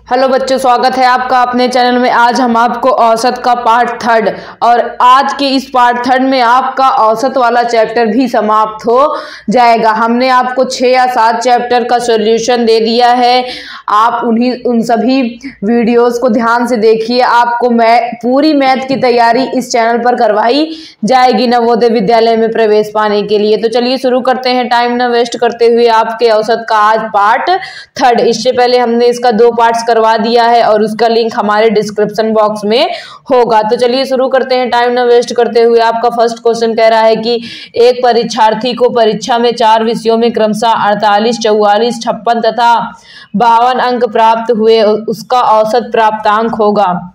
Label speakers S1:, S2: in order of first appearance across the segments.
S1: Hello बच्चों, स्वागत है आपका अपने चैनल में। आज हम आपको औसत का पार्ट थर्ड और आज के इस पार्ट थर्ड में आपका औसत वाला चैप्टर भी समाप्त हो जाएगा। हमने आपको 6 या 7 चैप्टर का सॉल्यूशन दे दिया है। आप उन सभी वीडियोस को ध्यान से देखिए। आपको पूरी मैथ की तैयारी इस चैनल पर करवाई जाएगी नवोदय विद्यालय में प्रवेश पाने के लिए। तो चलिए शुरू करते हैं, टाइम न वेस्ट करते हुए। आपके औसत का आज पार्ट थर्ड। इससे पहले हमने इसका 2 पार्ट्स करवा दिया है और उसका लिंक हमारे डिस्क्रिप्शन बॉक्स में होगा। तो चलिए शुरू करते हैं, टाइम न वेस्ट करते हुए। आपका फर्स्ट क्वेश्चन कह रहा है कि एक परीक्षार्थी को परीक्षा में 4 विषयों में क्रमशः 48, 44, 56 तथा 52 अंक प्राप्त हुए, उसका औसत प्राप्तांक होगा।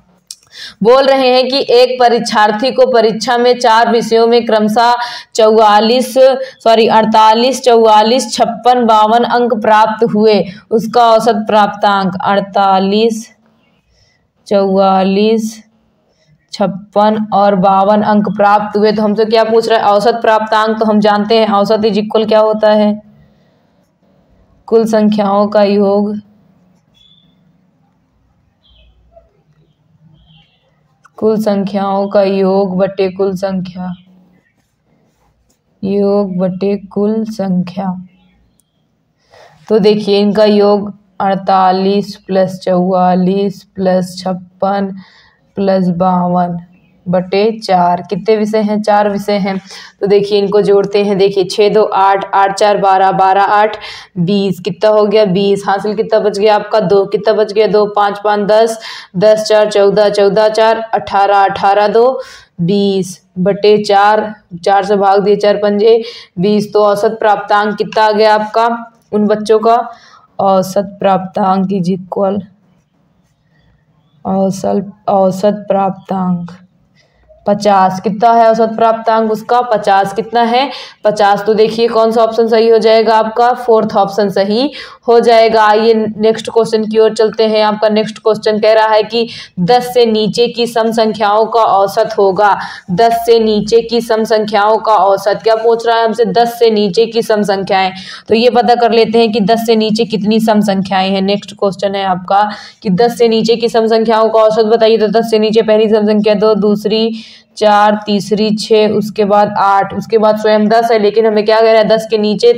S1: बोल रहे हैं कि एक परीक्षार्थी को परीक्षा में 4 विषयों में क्रमशः 48, 44, 56, 52 अंक प्राप्त हुए, उसका औसत प्राप्तांक 48, 44, 56 और 52 अंक प्राप्त हुए। तो हमसे क्या पूछ रहा है? औसत प्राप्तांक। तो हम जानते हैं औसत इज इक्वल क्या होता है? कुल संख्याओं का योग बटे कुल संख्या, योग बटे कुल संख्या। तो देखिए इनका योग 48 + 44 + 56 + 52 बटे 4। कितने विषय हैं? 4 विषय हैं। तो देखिए इनको जोड़ते हैं। देखिए 6 2 8, 8 4 12, 12 8 20। कितना हो गया? 20। हासिल कितना बच गया आपका? 2। कितना बच गया? 2 5 5 10, 10 4 14, 14 4 18, 18 2 20 बटे 4। 4 से भाग दिए, 4 पंजे 20। तो औसत प्राप्तांक कितना आ गया आपका उन बच्चों का? औसत प्राप्तांक इज इक्वल औसत प्राप्तांक 50। कितना है औसत प्राप्तांक उसका? 50। कितना है? 50। तो देखिए कौन सा ऑप्शन सही हो जाएगा आपका? 4th ऑप्शन सही हो जाएगा। आइए नेक्स्ट क्वेश्चन की ओर चलते हैं। आपका नेक्स्ट क्वेश्चन कह रहा है कि 10 से नीचे की सम संख्याओं का औसत होगा। 10 से नीचे की सम संख्याओं का औसत क्या पूछ रहा है हमसे? 10 से नीचे की सम संख्याएं। तो ये पता कर लेते हैं कि 10 से नीचे कितनी सम संख्याएं हैं। नेक्स्ट क्वेश्चन है आपका कि 10 से नीचे की सम संख्याओं का औसत बताइए। तो 10 से नीचे पहली सम संख्या 2, दूसरी 4, तीसरी 6, उसके बाद 8, उसके बाद स्वयं 10 है। लेकिन हमें क्या कह रहा है? 10 के नीचे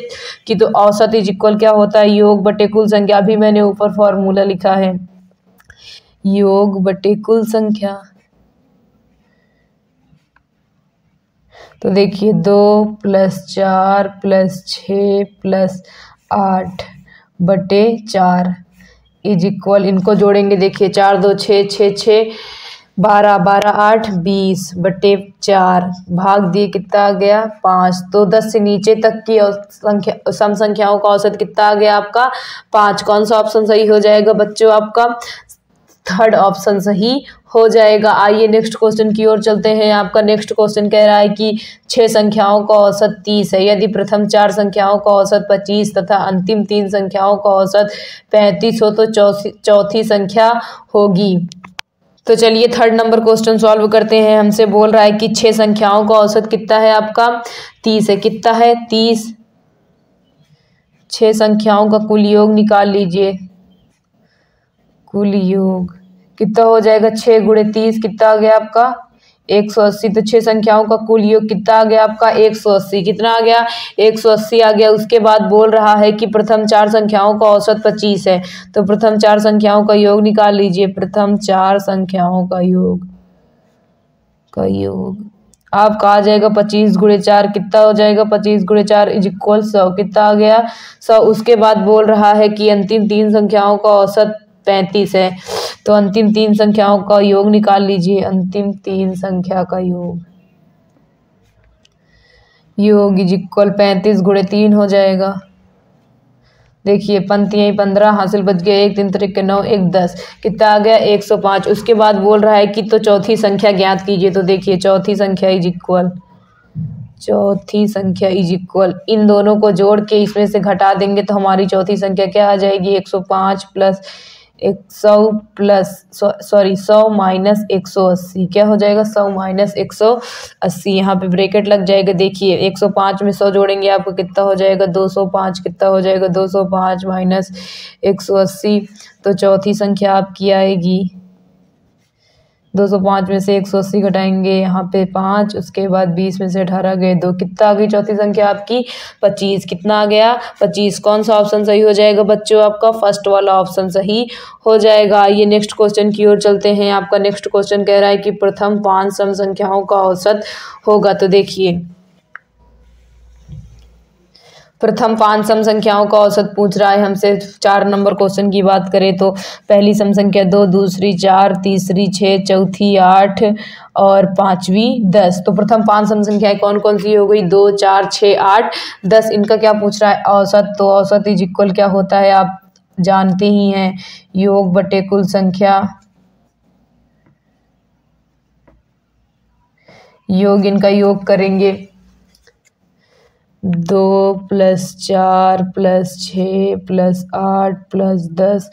S1: की तो औसत इज इक्वल क्या होता है? योग बटे कुल संख्या। अभी मैंने ऊपर फॉर्मूला लिखा है, योग बटे कुल संख्या। तो देखिए 2 + 4 + 6 + 8 बटे 4 इज इक्वल, इनको जोड़ेंगे। देखिए 4 2 6, 6 6 12, 12 8 20 बटे 4 भाग दिए, कितना आ गया? 5। तो 10 से नीचे तक की सम संख्याओं का औसत कितना आ गया आपका? 5। कौन सा ऑप्शन सही हो जाएगा बच्चों? आपका 3rd ऑप्शन सही हो जाएगा। आइए नेक्स्ट क्वेश्चन की ओर चलते हैं। आपका नेक्स्ट क्वेश्चन कह रहा है कि 6 संख्याओं का औसत 30 है। यदि प्रथम 4 संख्याओं का औसत 25 तथा अंतिम 3 संख्याओं का औसत 35 हो तो चौथी संख्या होगी। तो चलिए 3rd नंबर क्वेश्चन सॉल्व करते हैं। हमसे बोल रहा है कि 6 संख्याओं का औसत कितना है आपका? 30 है। कितना है? 30। 6 संख्याओं का कुल योग निकाल लीजिए। कुल योग कितना हो जाएगा? 6 × 30 कितना आ गया आपका? 180। तो 6 संख्याओं का कुल योग कितना आ गया आपका? 180। कितना आ गया? 180 आ गया। उसके बाद बोल रहा है कि प्रथम 4 संख्याओं का औसत 25 है। तो प्रथम 4 संख्याओं का योग निकाल लीजिए। प्रथम 4 संख्याओं का योग आपका आ जाएगा 25 × 4। कितना हो जाएगा? 25 × 4 इज इक्वल 100। कितना आ गया? 100। उसके बाद बोल रहा है कि अंतिम 3 संख्याओं का औसत 35 है। तो अंतिम 3 संख्याओं का योग निकाल लीजिए। अंतिम 3 संख्या का योग इज इक्वल 35 × 3 हो जाएगा। देखिए पंक्तियाँ 15, हासिल बच गया 1 3 3 9 1 10। कितना आ गया? 105। उसके बाद बोल रहा है कि तो चौथी संख्या ज्ञात कीजिए। तो देखिए चौथी संख्या इज इक्वल इन दोनों को जोड़ के इसमें से घटा देंगे तो हमारी चौथी संख्या क्या आ जाएगी? 105 + 100 प्लस 100 माइनस 180 क्या हो जाएगा 100 माइनस 180। यहाँ पे ब्रैकेट लग जाएगा। देखिए 105 में 100 जोड़ेंगे आपको कितना हो जाएगा 205। कितना हो जाएगा 205 माइनस 180। तो चौथी संख्या आपकी आएगी 205 में से 180 घटाएंगे यहाँ पे 5, उसके बाद 20 में से 18 गए 2। कितना आ गई चौथी संख्या आपकी 25। कितना आ गया 25। कौन सा ऑप्शन सही हो जाएगा बच्चों आपका फर्स्ट वाला ऑप्शन सही हो जाएगा। ये नेक्स्ट क्वेश्चन की ओर चलते हैं। आपका नेक्स्ट क्वेश्चन कह रहा है कि प्रथम 5 सम संख्याओं का औसत होगा। तो देखिए प्रथम 5 सम संख्याओं का औसत पूछ रहा है हमसे। 4 नंबर क्वेश्चन की बात करें तो पहली सम संख्या 2, दूसरी 4, तीसरी 6, चौथी 8 और पांचवी 10। तो प्रथम 5 सम संख्याएं कौन कौन सी हो गई 2, 4, 6, 8, 10। इनका क्या पूछ रहा है औसत। तो औसत इज इक्वल क्या होता है आप जानते ही हैं योग बटे कुल संख्या। योग इनका योग करेंगे 2 + 4 + 6 + 8 + 10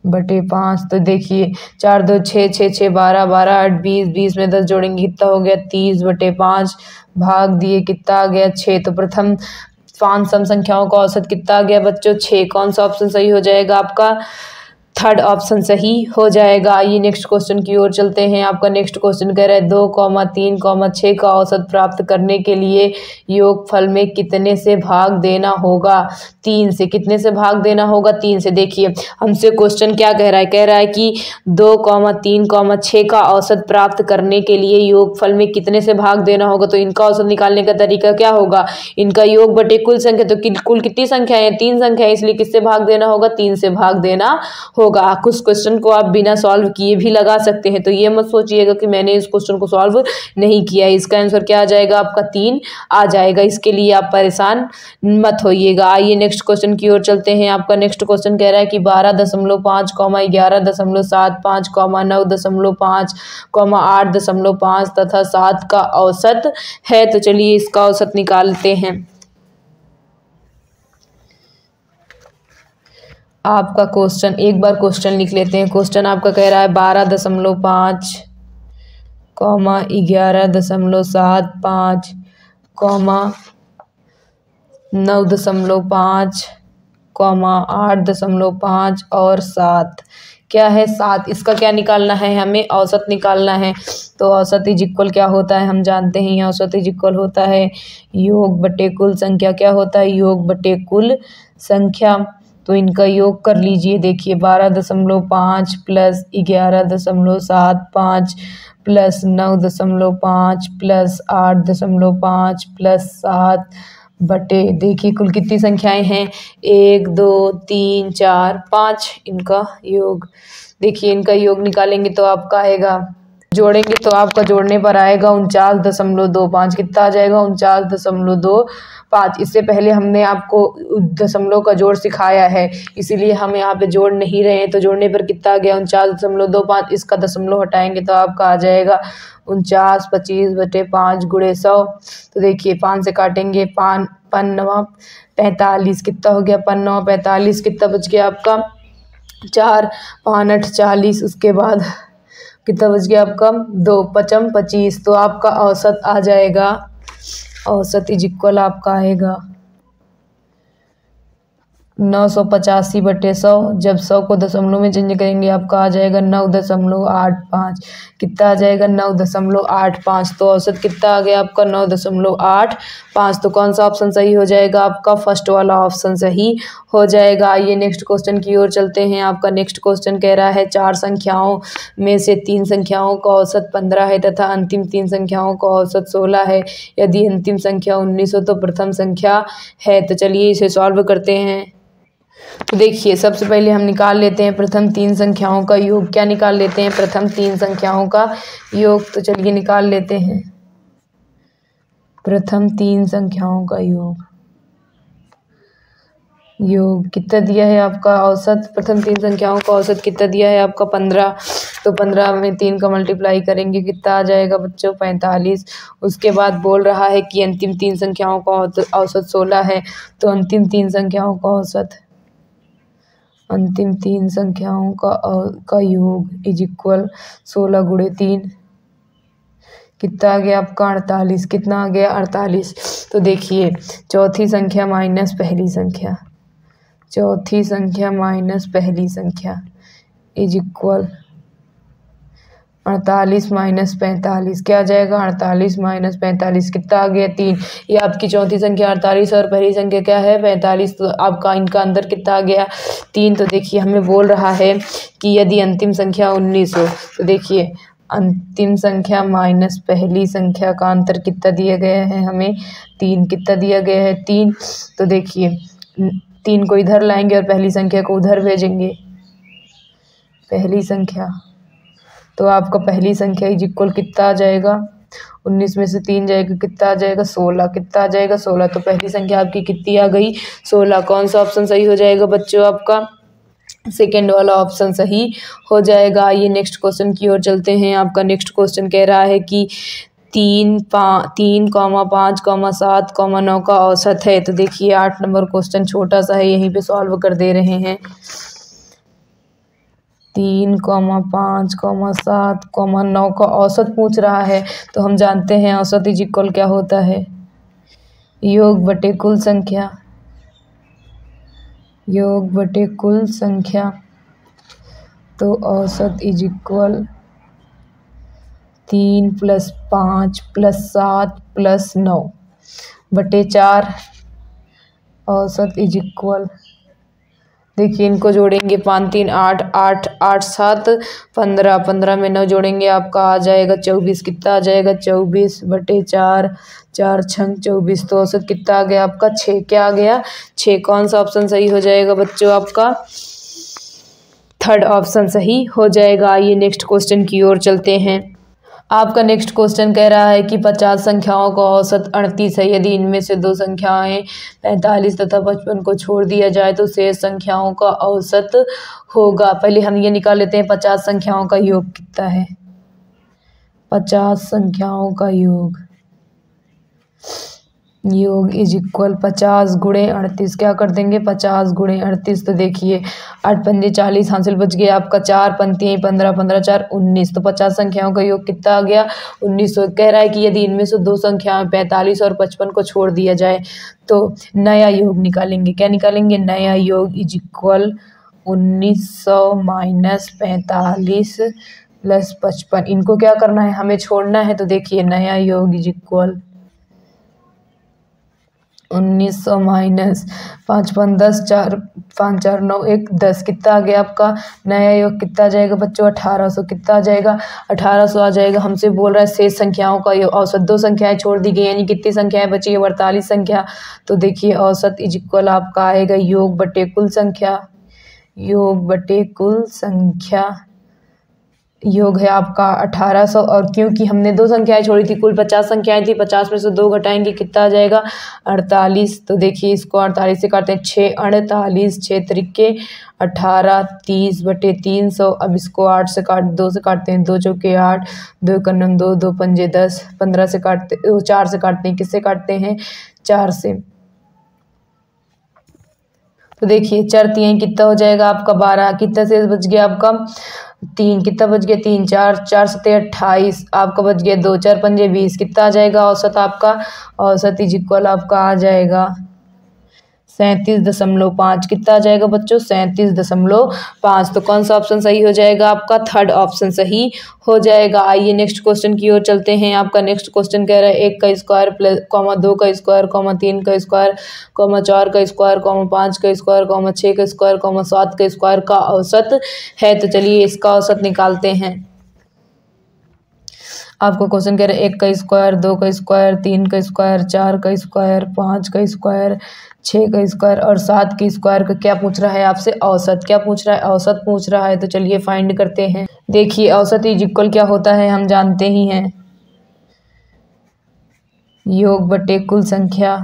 S1: बटे 5। तो देखिए 4 2 6 6 6 12 12 8 20 20 में 10 जोड़ेंगे कितना हो गया 30 बटे 5 भाग दिए कितना आ गया 6। तो प्रथम 5 सम संख्याओं का औसत कितना आ गया बच्चों 6। कौन सा ऑप्शन सही हो जाएगा आपका थर्ड ऑप्शन सही हो जाएगा। ये नेक्स्ट क्वेश्चन की ओर चलते हैं। आपका नेक्स्ट क्वेश्चन कह रहा है 2, 3, 6 का औसत प्राप्त करने के लिए योगफल में कितने से भाग देना होगा 3 से। कितने से भाग देना होगा 3 से। देखिए हमसे क्वेश्चन क्या कह रहा है कि 2, 3, 6 का औसत प्राप्त करने के लिए योगफल में कितने से भाग देना होगा। तो इनका औसत निकालने का तरीका क्या होगा इनका योग बटे कुल संख्या। तो कुल कितनी संख्या है 3 संख्या है इसलिए किससे भाग देना होगा 3 से भाग देना होगा। कुछ क्वेश्चन को आप बिना सॉल्व किए भी लगा सकते हैं। तो ये मत सोचिएगा कि मैंने इस क्वेश्चन को सॉल्व नहीं किया है। इसका आंसर क्या आ जाएगा आपका 3 आ जाएगा। इसके लिए आप परेशान मत होइएगा। आइए नेक्स्ट क्वेश्चन की ओर चलते हैं। आपका नेक्स्ट क्वेश्चन कह रहा है कि 12.5, 11.75, 9.5, 8.5 तथा 7 का औसत है। तो चलिए इसका औसत निकालते हैं। आपका क्वेश्चन एक बार क्वेश्चन लिख लेते हैं। क्वेश्चन आपका कह रहा है 12.5, 11.75, 9.5, 8.5 और 7। क्या है 7। इसका क्या निकालना है हमें औसत निकालना है। तो औसत इज इक्वल क्या होता है हम जानते हैं औसत इज इक्वल होता है योग बटे कुल संख्या। क्या होता है योग बटे कुल संख्या। तो इनका योग कर लीजिए। देखिए 12.5 + 11.75 + 9.5 + 8.5 + 7 बटे देखिए कुल कितनी संख्याएं हैं 1 2 3 4 5। इनका योग देखिए इनका योग निकालेंगे तो आपका आएगा जोड़ेंगे तो आपका जोड़ने पर आएगा 49.25। कितना आ जाएगा 49.25। इससे पहले हमने आपको दशमलव का जोड़ सिखाया है इसीलिए हम यहाँ पे जोड़ नहीं रहे हैं। तो जोड़ने पर कितना आ गया 49.25। इसका दशमलव हटाएंगे तो आपका आ जाएगा 49 25 बटे 5 गुणे 100। तो देखिए 5 से काटेंगे 5 9 45। कितना हो गया 5 9 45। कितना बच गया आपका 4 5 8 40। उसके बाद कितना बच गया आपका 2 5 25। तो आपका औसत आ जाएगा औसत इज इक्वल आपका आएगा 985 बटे 100। जब 100 को दशमलव में चेंज करेंगे आपका आ जाएगा 9.85। कितना आ जाएगा 9.85। तो औसत कितना आ गया आपका 9.85। तो कौन सा ऑप्शन सही हो जाएगा आपका फर्स्ट वाला ऑप्शन सही हो जाएगा। आइए नेक्स्ट क्वेश्चन की ओर चलते हैं। आपका नेक्स्ट क्वेश्चन कह रहा है 4 संख्याओं में से 3 संख्याओं का औसत 15 है तथा अंतिम 3 संख्याओं का औसत 16 है। यदि अंतिम संख्या 19 हो तो प्रथम संख्या है। तो चलिए इसे सॉल्व करते हैं। तो देखिए सबसे पहले हम निकाल लेते हैं प्रथम 3 संख्याओं का योग। क्या निकाल लेते हैं प्रथम 3 संख्याओं का योग। तो चलिए निकाल लेते हैं प्रथम 3 संख्याओं का योग। योग कितना दिया है आपका औसत प्रथम 3 संख्याओं का औसत कितना दिया है आपका 15। तो 15 में 3 का मल्टीप्लाई करेंगे कितना आ जाएगा बच्चों 45। उसके बाद बोल रहा है कि अंतिम 3 संख्याओं का औसत 16 है। तो अंतिम 3 संख्याओं का औसत अंतिम तीन संख्याओं का योग इज इक्वल 16 गुणे 3 कितना आ गया आपका 48। कितना आ गया 48। तो देखिए चौथी संख्या माइनस पहली संख्या, चौथी संख्या माइनस पहली संख्या इज इक्वल 48 माइनस 45 क्या आ जाएगा 48 माइनस 45 कितना आ गया 3। ये आपकी चौथी संख्या 48 और पहली संख्या क्या है 45। तो आपका इनका अंदर कितना आ गया 3। तो देखिए हमें बोल रहा है कि यदि अंतिम संख्या 19 हो तो देखिए अंतिम संख्या माइनस पहली संख्या का अंतर कितना दिया गया है हमें 3। कितना दिया गया है 3। तो देखिए 3 को इधर लाएंगे और पहली संख्या को उधर भेजेंगे, पहली संख्या तो आपका पहली संख्या इज इक्वल कितना आ जाएगा 19 में से 3 जाएगा कितना आ जाएगा 16। कितना आ जाएगा 16। तो पहली संख्या आपकी कितनी आ गई 16। कौन सा ऑप्शन सही हो जाएगा बच्चों आपका सेकेंड वाला ऑप्शन सही हो जाएगा। आइए नेक्स्ट क्वेश्चन की ओर चलते हैं। आपका नेक्स्ट क्वेश्चन कह रहा है कि 3, 5, 7, 9 का औसत है। तो देखिए 8 नंबर क्वेश्चन छोटा सा है, यहीं पे सॉल्व कर दे रहे हैं। 3, 5, 7, 9 का औसत पूछ रहा है। तो हम जानते हैं औसत इज इक्वल क्या होता है योग बटे कुल संख्या, योग बटे कुल संख्या। तो औसत इज इक्वल 3 + 5 + 7 + 9 बटे 4। औसत इज इक्वल देखिए इनको जोड़ेंगे 5, 3, 8, 8, 8, 7, 15, 15 में 9 जोड़ेंगे आपका आ जाएगा 24। कितना आ जाएगा 24 बटे 4, 4 छंग 24। तो औसत कितना आ गया आपका 6। क्या आ गया 6। कौन सा ऑप्शन सही हो जाएगा बच्चों आपका थर्ड ऑप्शन सही हो जाएगा। आइए नेक्स्ट क्वेश्चन की ओर चलते हैं। आपका नेक्स्ट क्वेश्चन कह रहा है कि 50 संख्याओं का औसत 38 है। यदि इनमें से दो संख्याएं 45 तथा 55 को छोड़ दिया जाए तो शेष संख्याओं का औसत होगा। पहले हम ये निकाल लेते हैं 50 संख्याओं का योग कितना है। 50 संख्याओं का योग इज इक्वल 50 गुणे 38। क्या कर देंगे 50 गुणे 38। तो देखिए 8 पंजे 40 हासिल बच गया आपका 4 पंक्तियाँ 15, 15 4 19। तो 50 संख्याओं का योग कितना आ गया 19। तो कह रहा है कि यदि इनमें से दो संख्याएं 45 और 55 को छोड़ दिया जाए तो नया योग निकालेंगे। क्या निकालेंगे नया योग इज इक्वल 1900 माइनस 45 + 55। इनको क्या करना है हमें छोड़ना है। तो देखिए नया योग इज इक्वल 1900 माइनस 5 5 10 4 5 4 9 1 10। कितना आ गया आपका नया योग कितना आ जाएगा बच्चों 1800। कितना आ जाएगा 1800 आ जाएगा। हमसे बोल रहा है शेष संख्याओं का योग औसत दो संख्याएं छोड़ दी गई यानी कितनी संख्याएं बची है 48 संख्या। तो देखिए औसत इज इक्वल आपका आएगा योग बटे कुल संख्या, योग बटे कुल संख्या योग है आपका 1800। और क्योंकि हमने दो संख्याएं छोड़ी थी कुल 50 संख्याएं थी 50 में से 2 घटाएंगे कितना आ जाएगा 48। तो देखिए इसको 48 से काटते हैं 6 48 6 त्रिके 18 30 बटे 300। अब इसको 8 से काट 2 से काटते हैं 2 चौके 8 2 कन्नम 2 2 पंजे 10 15 से काटते 4 से काटते हैं किससे काटते हैं 4 से। तो देखिए 4 3 कितना हो जाएगा आपका 12। कितना शेष बच गया आपका 3। कितना बच गया 3 4 4 7 28 आपका बच गया 2 4 पंजे 20। कितना आ जाएगा औसत आपका औसत इज इक्वल आपका आ जाएगा 37.5। कितना आ जाएगा बच्चों 37.5। तो कौन सा ऑप्शन सही हो जाएगा आपका थर्ड ऑप्शन सही हो जाएगा। आइए नेक्स्ट क्वेश्चन की ओर चलते हैं। आपका नेक्स्ट क्वेश्चन कह रहा है 1 का स्क्वायर प्लस 2 का स्क्वायर 3 का स्क्वायर 4 का स्क्वायर 5 का स्क्वायर 6 का स्क्वायर 7 का स्क्वायर का औसत है। तो चलिए इसका औसत निकालते हैं। आपको क्वेश्चन कह रहा है 1 का स्क्वायर 2 का स्क्वायर 3 का स्क्वायर 4 का स्क्वायर 5 का स्क्वायर 6 का स्क्वायर और 7 के स्क्वायर का क्या पूछ रहा है आपसे औसत। क्या पूछ रहा है औसत पूछ रहा है। तो चलिए फाइंड करते हैं। देखिए औसत इज इक्वल क्या होता है हम जानते ही हैं योग बटे कुल संख्या,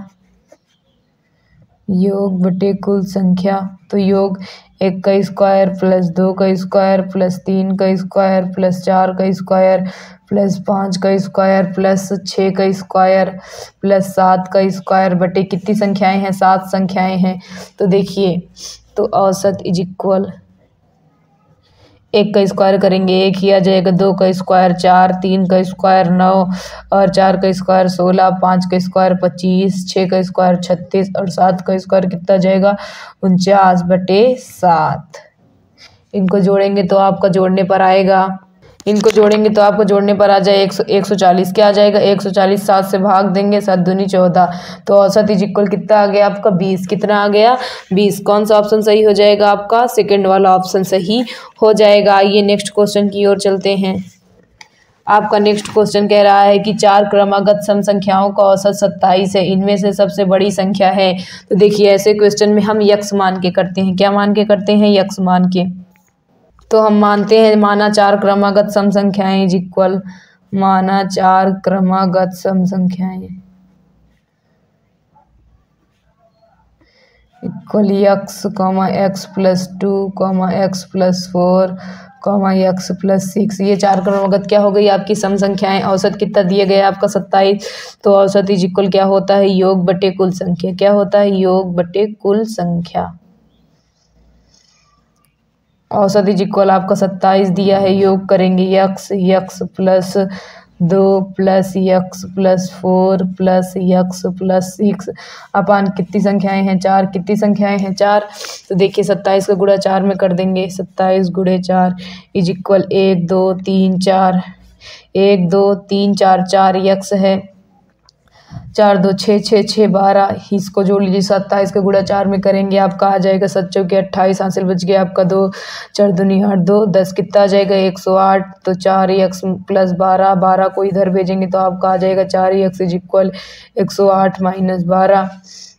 S1: योग बटे कुल संख्या। तो योग 1 का स्क्वायर प्लस 2 का स्क्वायर प्लस 3 का स्क्वायर प्लस 4 का स्क्वायर प्लस 5 का स्क्वायर प्लस 6 का स्क्वायर प्लस 7 का स्क्वायर बटे कितनी संख्याएं हैं 7 संख्याएं हैं। तो देखिए तो औसत इज इक्वल 1 का स्क्वायर करेंगे 1 ही आ जाएगा, 2 का स्क्वायर 4, 3 का स्क्वायर 9 और 4 का स्क्वायर 16, 5 का स्क्वायर 25, 6 का स्क्वायर 36 और 7 का स्क्वायर कितना जाएगा 49/7। इनको जोड़ेंगे तो आपका जोड़ने पर आएगा, इनको जोड़ेंगे तो आपको जोड़ने पर आ जाए 140। क्या आ जाएगा 140, 7 से भाग देंगे 7 दूनी 14, तो औसत इज इक्वल कितना आ गया आपका 20। कितना आ गया 20। कौन सा ऑप्शन सही हो जाएगा आपका, सेकंड वाला ऑप्शन सही हो जाएगा। आइए नेक्स्ट क्वेश्चन की ओर चलते हैं। आपका नेक्स्ट क्वेश्चन कह रहा है कि 4 क्रमागत सम संख्याओं का औसत 27 है, इनमें से सबसे बड़ी संख्या है। तो देखिए ऐसे क्वेश्चन में हम यक्स मान के करते हैं। क्या मान के करते हैं, यक्स मान के। तो हम मानते हैं, माना 4 क्रमागत सम संख्याएं इज इक्वल, माना 4 क्रमागत सम संख्याएं equal x, x+2, x+4, x+6। ये 4 क्रमागत क्या हो गई आपकी सम संख्याएं। औसत कितना दिया गया आपका 27। तो औसत इज इक्वल क्या होता है, योग बटे कुल संख्या। क्या होता है, योग बटे कुल संख्या। औसत इज इक्वल आपका 27 दिया है, योग करेंगे x+2 + x+4 + x+6 अपान कितनी संख्याएं हैं 4। कितनी संख्याएं हैं 4। तो देखिए 27 का गुणा 4 में कर देंगे, 27 × 4 इज इक्वल 1 2 3 4, 1 2 3 4, 4 x है, 4 2 6 6 6 12, इसको जोड़ लीजिए 27 का गुणा 4 में करेंगे आपका आ जाएगा 7 चौके 28, हासिल बच गया आपका 2, 4 दूनी 8 2 10, कितना आ जाएगा 108। तो 4x + 12, 12 को इधर भेजेंगे तो आपका आ जाएगा 4x इज इक्वल 108 - 12।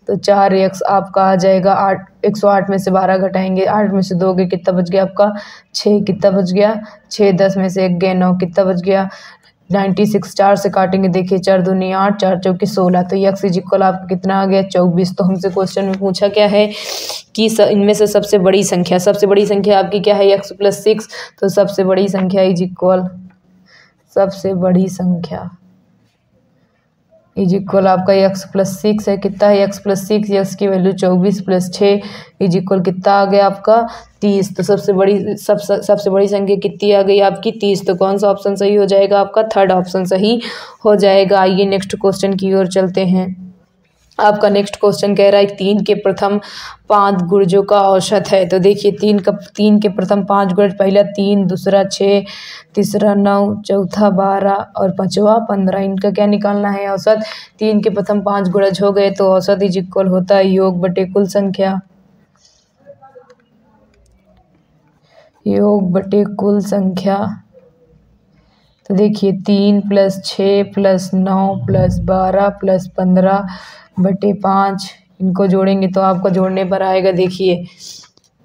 S1: तो 4x आपका आ जाएगा 8, 108 में से 12 घटाएंगे, 8 में से 2 गए, कितना बच गया आपका 6, कितना बच गया 6, 10 में से 1 गए 9, कितना बच गया 96। 4 से काटेंगे, देखिए 4 दूनी 8, 4 चौके 16, तो x इज इक्वल आपका कितना आ गया 24। तो हमसे क्वेश्चन में पूछा क्या है कि इनमें से सबसे बड़ी संख्या आपकी क्या है x+6। तो सबसे बड़ी संख्या इज इक्वल, सबसे बड़ी संख्या इज इक्वल आपका x+6 है। कितना है x+6, x की वैल्यू 24 + 6 इज इक्वल कितना आ गया आपका 30। तो सबसे बड़ी संख्या कितनी आ गई आपकी 30। तो कौन सा ऑप्शन सही हो जाएगा आपका, थर्ड ऑप्शन सही हो जाएगा। आइए नेक्स्ट क्वेश्चन की ओर चलते हैं। आपका नेक्स्ट क्वेश्चन कह रहा है 3 के प्रथम 5 गुणजों का औसत है। तो देखिए 3 के प्रथम 5 गुणज, पहला 3, दूसरा 6, तीसरा 9, चौथा 12 और पांचवा 15। इनका क्या निकालना है औसत। 3 के प्रथम 5 गुणज हो गए तो औसत इज इक्वल होता है योग बटे कुल संख्या, योग बटे कुल संख्या। तो देखिए 3 + 6 + 9 + 12 + 15 बटे 5, इनको जोड़ेंगे तो आपका जोड़ने पर आएगा, देखिए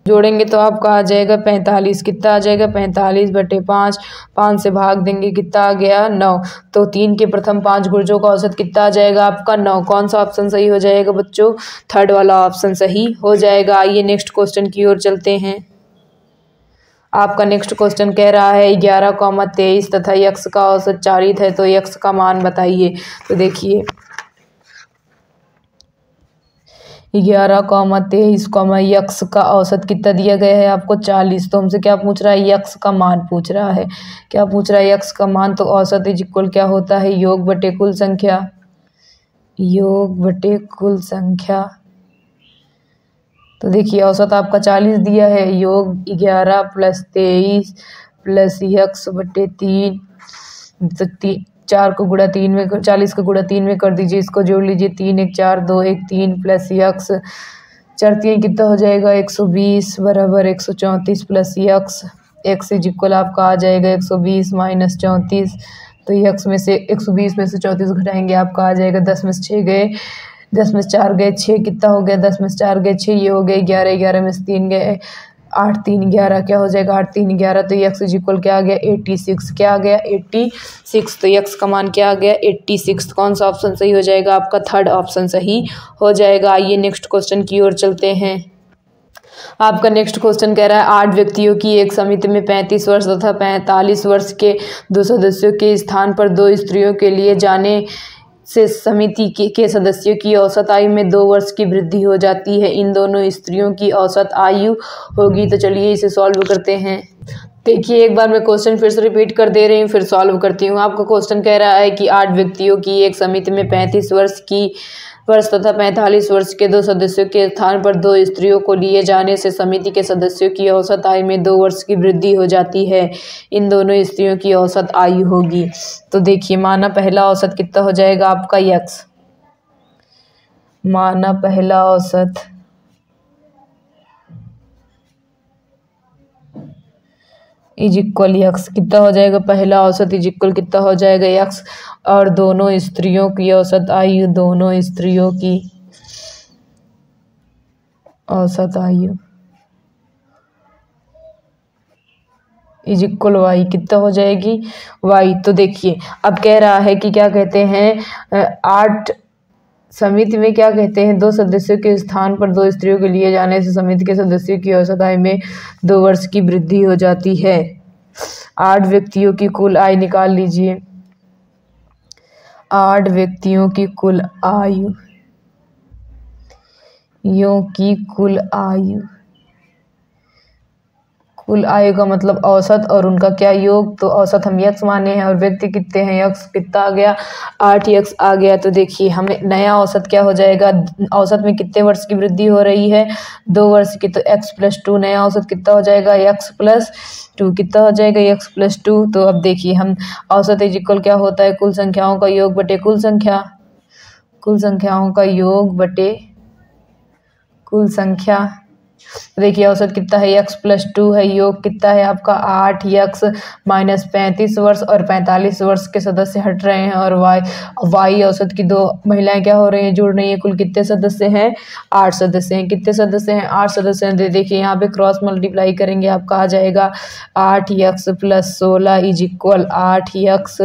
S1: जोड़ेंगे तो आपका आ जाएगा 45। कितना आ जाएगा 45/5, 5 से भाग देंगे कितना आ गया 9। तो 3 के प्रथम 5 गुणजों का औसत कितना आ जाएगा आपका 9। कौन सा ऑप्शन सही हो जाएगा बच्चों, थर्ड वाला ऑप्शन सही हो जाएगा। आइए नेक्स्ट क्वेश्चन की ओर चलते हैं। आपका नेक्स्ट क्वेश्चन कह रहा है 11,23 तथा x का औसत 4 है, तो x का मान बताइए। तो देखिए 11,23, x का औसत कितना दिया गया है आपको 40। तो हमसे क्या पूछ रहा है, x का मान पूछ रहा है। क्या पूछ रहा है, x का मान। तो औसत इज इक्वल क्या होता है, योग बटे कुल संख्या, योग बटे कुल संख्या। तो देखिए औसत आपका 40 दिया है, योग 11 + 23 + x बटे 3। तो 4 को गुणा 3 में, 40 को गुणा 3 में कर दीजिए, इसको जोड़ लीजिए 3 1 4 2 1 3 + x 4 3 कितना हो जाएगा 120 बराबर 134 + x। x इज इक्वल आपका आ जाएगा 120 - 34। तो x में से 120 में से 34 घटाएंगे आपका आ जाएगा 10 में से 6 गए, 10 में से 4 गए 6, कितना हो गया 10 में से 4 गए 6, ये हो गए 11, 11 में से 3 गए 8 3 11, क्या हो जाएगा 8 3 11। तो x इज इक्वल क्या आ गया 86। क्या आ गया 86। तो x का मान क्या आ गया 86। कौन सा ऑप्शन सही हो जाएगा आपका, थर्ड ऑप्शन सही हो जाएगा। आइए नेक्स्ट क्वेश्चन की ओर चलते हैं। आपका नेक्स्ट क्वेश्चन कह रहा है 8 व्यक्तियों की एक समिति में 35 वर्ष तथा 45 वर्ष के 2 सदस्यों के स्थान पर 2 स्त्रियों के लिए जाने से समिति के सदस्यों की औसत आयु में 2 वर्ष की वृद्धि हो जाती है। इन दोनों स्त्रियों की औसत आयु होगी। तो चलिए इसे सॉल्व करते हैं। देखिए एक बार मैं क्वेश्चन फिर से रिपीट कर दे रही हूँ, फिर सॉल्व करती हूँ। आपका क्वेश्चन कह रहा है कि 8 व्यक्तियों की एक समिति में 35 वर्ष तथा 45 वर्ष के 2 सदस्यों के स्थान पर 2 स्त्रियों को लिए जाने से समिति के सदस्यों की औसत आयु में 2 वर्ष की वृद्धि हो जाती है। इन दोनों स्त्रियों की औसत आयु होगी। तो देखिए माना पहला औसत कितना हो जाएगा आपका x, माना पहला औसत इज इक्वल x, कितना हो जाएगा पहला औसत इज इक्वल कितना हो जाएगा x, और दोनों स्त्रियों की औसत आयु, दोनों स्त्रियों की औसत आयु इज इक्वल y, कितना हो जाएगी y। तो देखिए अब कह रहा है कि क्या कहते हैं 8 समिति में क्या कहते हैं 2 सदस्यों के स्थान पर 2 स्त्रियों के लिए जाने से समिति के सदस्यों की औसत आयु में 2 वर्ष की वृद्धि हो जाती है। 8 व्यक्तियों की कुल आयु निकाल लीजिए। 8 व्यक्तियों की कुल आयु, यों की कुल आयु, कुल आयु का मतलब औसत और उनका क्या योग। तो औसत हम x माने हैं और व्यक्ति कितने हैं x, कितना आ गया 8x आ गया। तो देखिए हमें नया औसत क्या हो जाएगा, औसत में कितने वर्ष की वृद्धि हो रही है 2 वर्ष की, तो x+2 नया औसत कितना हो जाएगा x+2, कितना हो जाएगा x+2। तो अब देखिए हम औसत इज इक्वल क्या होता है कुल संख्याओं का योग बटे कुल संख्या, कुल संख्याओं का योग बटे कुल संख्या। देखिए औसत कितना है x+2 है, योग कितना है आपका 8x माइनस 35 वर्ष और 45 वर्ष के सदस्य हट रहे हैं, और y औसत की 2 महिलाएं क्या हो रही हैं जुड़ रही हैं। कुल कितने सदस्य हैं 8 सदस्य हैं, कितने सदस्य हैं 8 सदस्य हैं। देखिए यहाँ पे क्रॉस मल्टीप्लाई करेंगे आपका आ जाएगा 8x + 16 is equal 8x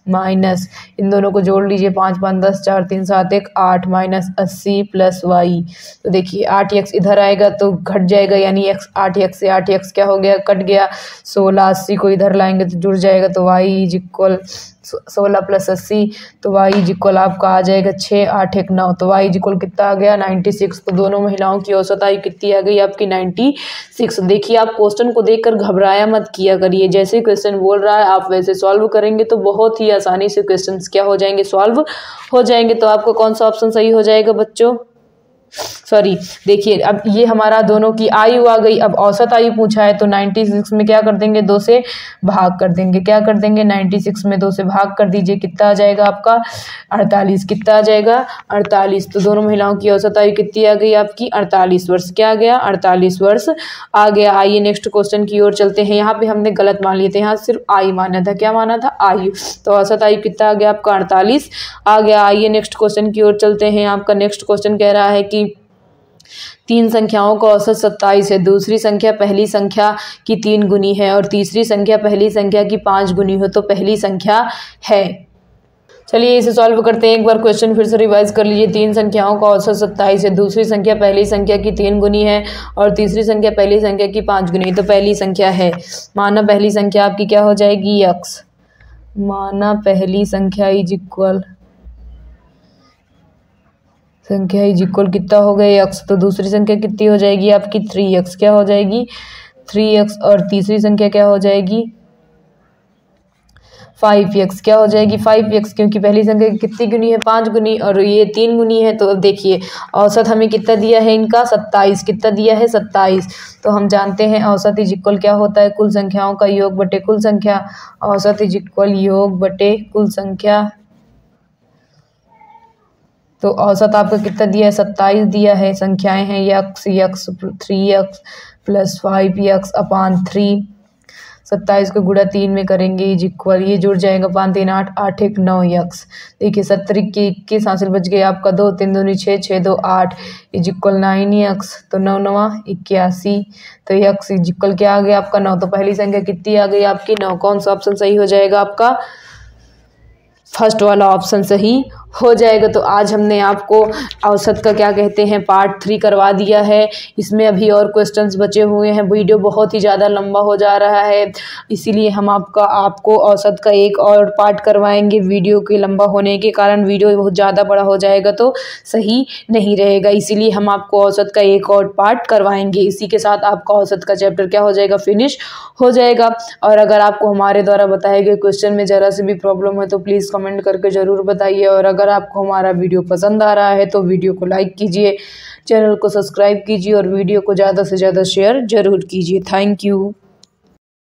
S1: minus, इन दोनों को जोड़ लीजिए 5 5 10 4 3 7 1 8 माइनस 80 + y। तो देखिए 8x इधर आएगा तो घट जाएगा, यानी x 8x से 8x क्या हो गया कट गया, 16 80 को इधर लाएंगे तो जुड़ जाएगा। तो y इज इक्वल 16 + 80, तो y इज इक्वल आपका आ जाएगा 6 8 1 9। तो y इज इक्वल कितना आ गया 96। तो दोनों महिलाओं की औसत आयु कितनी आ गई आपकी 96। देखिए आप क्वेश्चन को देखकर घबराया मत किया करिए, जैसे क्वेश्चन बोल रहा है आप वैसे सॉल्व करेंगे तो बहुत ही आसानी से क्वेश्चन क्या हो जाएंगे सॉल्व हो जाएंगे। तो आपको कौन सा ऑप्शन सही हो जाएगा बच्चों, सॉरी देखिए अब ये हमारा दोनों की आयु आ गई। अब औसत आयु पूछा है तो 96 में क्या कर देंगे 2 से भाग कर देंगे, क्या कर देंगे 96 में 2 से भाग कर दीजिए, कितना आ जाएगा आपका 48, कितना आ जाएगा 48। तो दोनों महिलाओं की औसत आयु कितनी आ गई आपकी 48 वर्ष, क्या आ गया 48 वर्ष आ गया। आइए नेक्स्ट क्वेश्चन की ओर चलते हैं। यहाँ पे हमने गलत मान लिए थे, यहाँ सिर्फ आयु माना था, क्या माना था आयु। तो औसत आयु कितना आ गया आपका 48 आ गया। आइए नेक्स्ट क्वेश्चन की ओर चलते हैं। आपका नेक्स्ट क्वेश्चन कह रहा है कि 3 संख्याओं का औसत 27 है, दूसरी संख्या पहली संख्या की 3 गुनी है और तीसरी संख्या पहली संख्या की 5 गुनी हो तो पहली संख्या है। चलिए इसे सॉल्व करते हैं। एक बार क्वेश्चन फिर से रिवाइज कर लीजिए। 3 संख्याओं का औसत 27 है, दूसरी संख्या पहली संख्या की 3 गुनी है और तीसरी संख्या पहली संख्या की 5 गुनी, तो पहली संख्या है। माना पहली संख्या आपकी क्या हो जाएगी x, माना पहली संख्या इज इक्वल संख्या इज इक्वल कितना हो गया x, तो दूसरी संख्या कितनी हो जाएगी आपकी 3x, क्या हो जाएगी 3x, और तीसरी संख्या क्या हो जाएगी 5x, क्या हो जाएगी 5x, क्योंकि पहली संख्या कितनी गुनी है 5 गुनी और ये 3 गुनी है। तो अब देखिए औसत हमें कितना दिया है इनका 27, कितना दिया है 27। तो हम जानते हैं औसत इज इक्वल क्या होता है कुल संख्याओं का योग बटे कुल संख्या, औसत इज इक्वल योग बटे कुल संख्या। तो औसत आपका कितना दिया है 27 दिया है, संख्याएं हैं x 3x + 5x अपान 3, 27 को गुणा 3 में करेंगे इज इक्वल, ये जुड़ जाएगा 5 3 8 8 1 9x। देखिए 70 के 21 हासिल बच गए आपका 2 3 दूनी 6 6 2 8 इज इक्वल 9x, तो 9 9 81, तो x इज इक्वल क्या आ गया आपका 9। तो पहली संख्या कितनी आ गई आपकी 9। कौन सा ऑप्शन सही हो जाएगा आपका, फर्स्ट वाला ऑप्शन सही हो जाएगा। तो आज हमने आपको औसत का क्या कहते हैं पार्ट 3 करवा दिया है। इसमें अभी और क्वेश्चंस बचे हुए हैं। वीडियो बहुत ही ज़्यादा लंबा हो जा रहा है, इसीलिए हम आपको औसत का एक और पार्ट करवाएंगे। वीडियो के लंबा होने के कारण वीडियो बहुत ज़्यादा बड़ा हो जाएगा तो सही नहीं रहेगा, इसीलिए हम आपको औसत का एक और पार्ट करवाएंगे। इसी के साथ आपका औसत का चैप्टर क्या हो जाएगा, फिनिश हो जाएगा। और अगर आपको हमारे द्वारा बताए गए क्वेश्चन में ज़रा से भी प्रॉब्लम है तो प्लीज़ कमेंट करके ज़रूर बताइए। और अगर आपको हमारा वीडियो पसंद आ रहा है तो वीडियो को लाइक कीजिए, चैनल को सब्सक्राइब कीजिए और वीडियो को ज़्यादा से ज़्यादा शेयर ज़रूर कीजिए। Thank you.